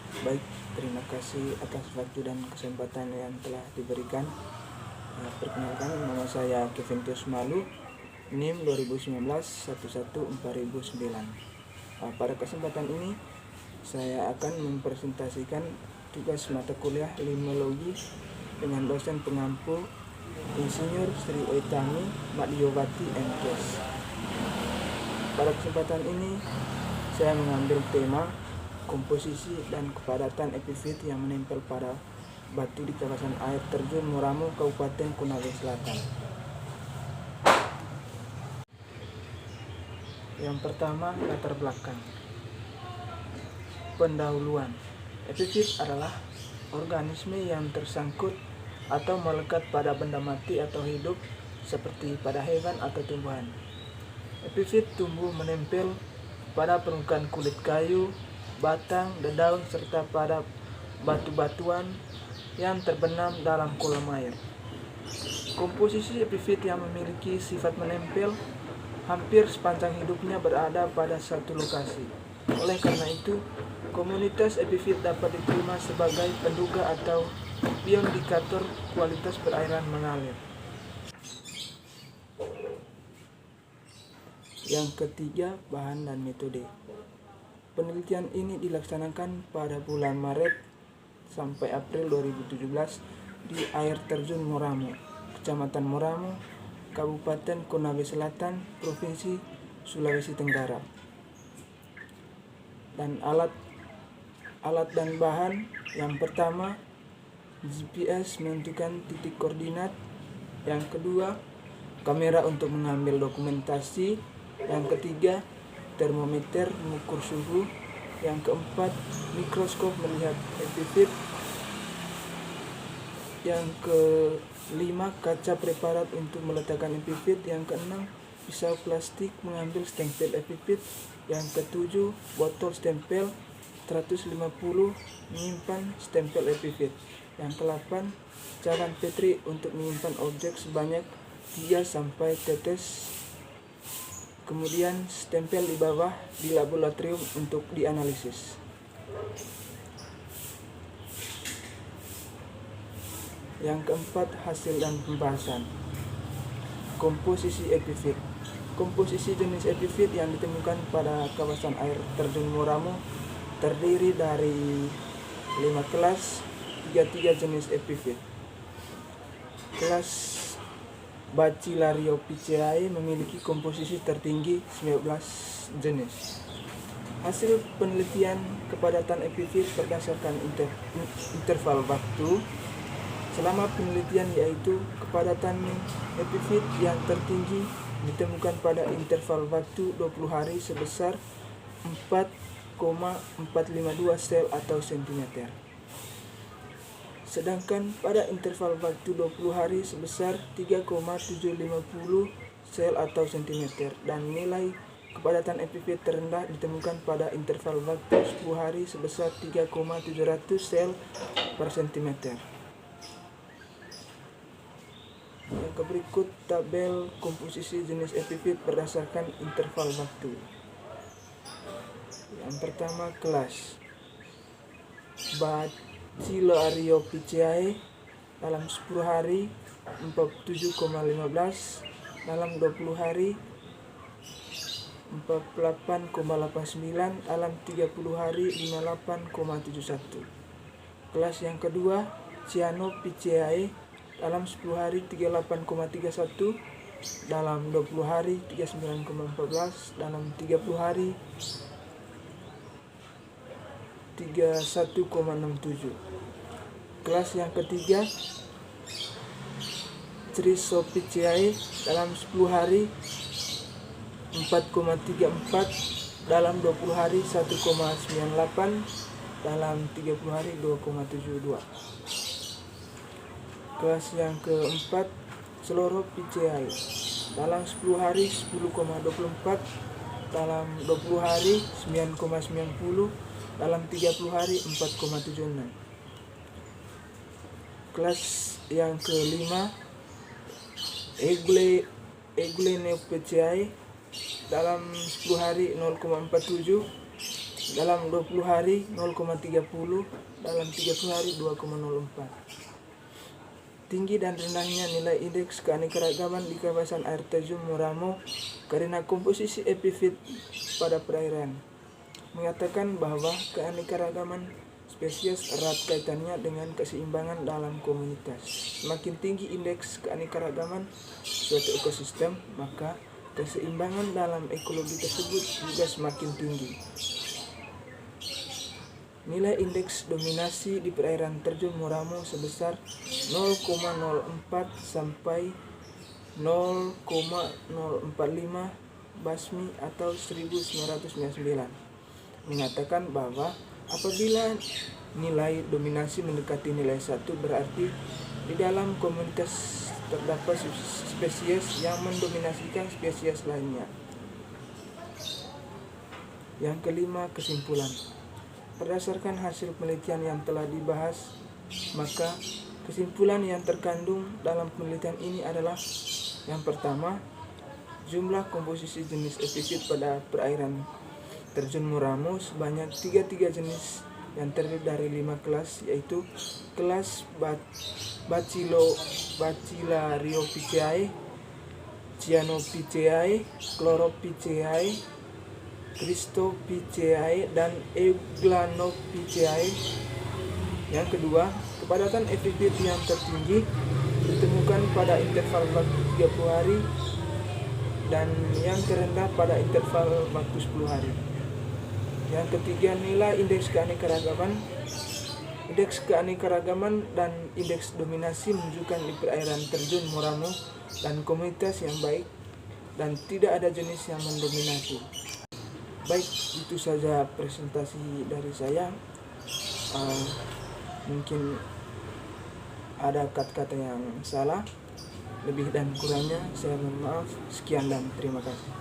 Baik, terima kasih atas waktu dan kesempatan yang telah diberikan. Perkenalkan, nama saya Kevin Tius Malu, NIM 2019 114009. Pada kesempatan ini, saya akan mempresentasikan tugas mata kuliah limnologi dengan dosen pengampu Insinyur Sri Oitami Madiyowati MKes. Pada kesempatan ini, saya mengambil tema komposisi dan kepadatan epifit yang menempel pada batu di kawasan air terjun Muramo, Kabupaten Konawe Selatan. Yang pertama, latar belakang. Pendahuluan. Epifit adalah organisme yang tersangkut atau melekat pada benda mati atau hidup seperti pada hewan atau tumbuhan. Epifit tumbuh menempel pada permukaan kulit kayu, batang, dan daun serta pada batu-batuan yang terbenam dalam kolam air. Komposisi epifit yang memiliki sifat menempel hampir sepanjang hidupnya berada pada satu lokasi. Oleh karena itu, komunitas epifit dapat diterima sebagai penduga atau bioindikator kualitas perairan mengalir. Yang ketiga, bahan dan metode. Penelitian ini dilaksanakan pada bulan Maret sampai April 2017 di air terjun Muramo, Kecamatan Muramo, Kabupaten Konawe Selatan, Provinsi Sulawesi Tenggara. Dan alat dan bahan, yang pertama GPS menentukan titik koordinat, yang kedua kamera untuk mengambil dokumentasi, yang ketiga termometer mengukur suhu, yang keempat mikroskop melihat epifit, yang kelima kaca preparat untuk meletakkan epifit, yang keenam pisau plastik mengambil stempel epifit, yang ketujuh botol stempel 150 menyimpan stempel epifit, yang ke-8 cairan Petri untuk menyimpan objek sebanyak 3 sampai tetes. Kemudian stempel di bawah di laboratorium untuk dianalisis. Yang keempat, hasil dan pembahasan. Komposisi epifit. Komposisi jenis epifit yang ditemukan pada kawasan air terjun Muramo terdiri dari 5 kelas, 33 jenis epifit. Kelas Bacillariophyceae memiliki komposisi tertinggi 19 jenis. Hasil penelitian kepadatan epifit berdasarkan interval waktu. Selama penelitian yaitu kepadatan epifit yang tertinggi ditemukan pada interval waktu 20 hari sebesar 4,452 sel atau cm. Sedangkan pada interval waktu 20 hari sebesar 3,750 sel atau cm, dan nilai kepadatan epifit terendah ditemukan pada interval waktu 10 hari sebesar 3,700 sel per cm. Yang berikut tabel komposisi jenis epifit berdasarkan interval waktu. Yang pertama, kelas Bacillariophyceae dalam 10 hari 47,15, dalam 20 hari 48,89, dalam 30 hari 58,71. Kelas yang kedua, Cyanophyceae dalam 10 hari 38,31, dalam 20 hari 39,14, dalam 30 hari 31,67. Kelas yang ketiga, Chrysophyceae dalam 10 hari 4,34, dalam 20 hari 1,98, dalam 30 hari 2,72. Kelas yang keempat, Chlorophyceae dalam 10 hari 10,24, dalam 20 hari 9,90, dalam 30 hari 4,76. Kelas yang kelima, Eugleneophyceae dalam 10 hari 0,47, dalam 20 hari 0,30, dalam 30 hari 2,04. Tinggi dan rendahnya nilai indeks keanekaragaman di kawasan air terjun Muramo karena komposisi epifit pada perairan, mengatakan bahwa keanekaragaman spesies erat kaitannya dengan keseimbangan dalam komunitas. Semakin tinggi indeks keanekaragaman suatu ekosistem, maka keseimbangan dalam ekologi tersebut juga semakin tinggi. Nilai indeks dominasi di perairan terjun Muramo sebesar 0,04 sampai 0,045 basmi atau 1999, mengatakan bahwa apabila nilai dominasi mendekati nilai 1, berarti di dalam komunitas terdapat spesies yang mendominasikan spesies lainnya. Yang kelima, kesimpulan. Berdasarkan hasil penelitian yang telah dibahas, maka kesimpulan yang terkandung dalam penelitian ini adalah: yang pertama, jumlah komposisi jenis epifit pada perairan terjun Muramo sebanyak 33 jenis yang terdiri dari 5 kelas, yaitu kelas Bacillariophyceae, Cyanophyceae, Chlorophyceae, Christophyceae, dan Euglanophyceae. Yang kedua, kepadatan epifit yang tertinggi ditemukan pada interval waktu 30 hari dan yang terendah pada interval waktu 10 hari. Yang ketiga, nilai indeks keanekaragaman. Indeks keanekaragaman dan indeks dominasi menunjukkan di perairan terjun Muramo dan komunitas yang baik dan tidak ada jenis yang mendominasi. Baik, itu saja presentasi dari saya. Mungkin ada kata-kata yang salah, lebih dan kurangnya saya mohon maaf. Sekian dan terima kasih.